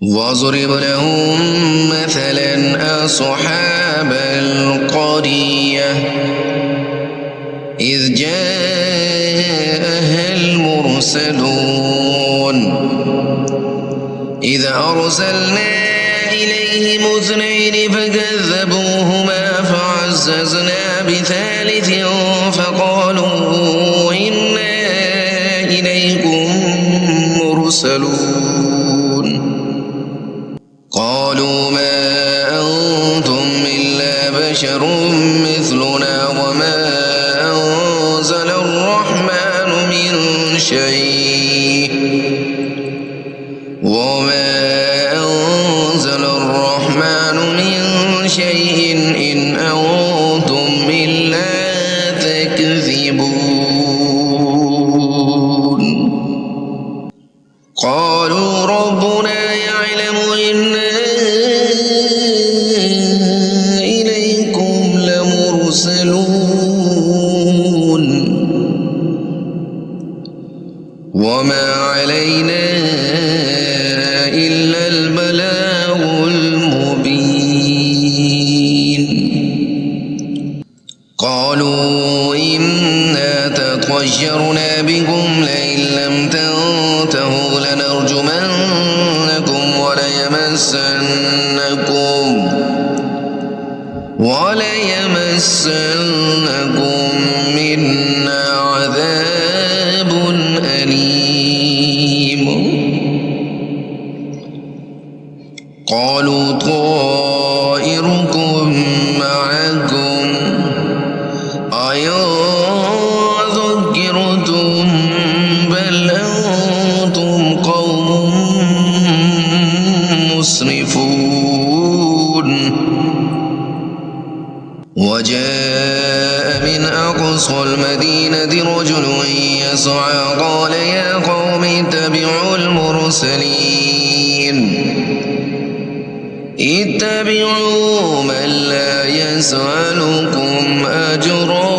واضرب لهم مثلا أصحاب القرية إذ جاءها المرسلون إذ أرسلنا إليهم اثنين فكذبوهما فعززنا بثالث فقالوا إنا إليكم مرسلون قالوا ما أنتم إلا بشر مثلنا وما أنزل الرحمن من شيء إن أنتم إلا تكذبون قالوا ربنا يعلم إنا إليكم لمرسلون وما علينا إلا البلاغ المبين قالوا إنا تطيرنا بكم لئن لم تنتهوا لنرجمنكم وليمسنكم منا عذاب أليم قالوا طائركم معكم أئن ذكرتم بل أنتم قوم مسرفون وجاء من أقصى المدينة رجل يسعى قال يا قوم اتبعوا اتبعوا من لا يسألكم أجرا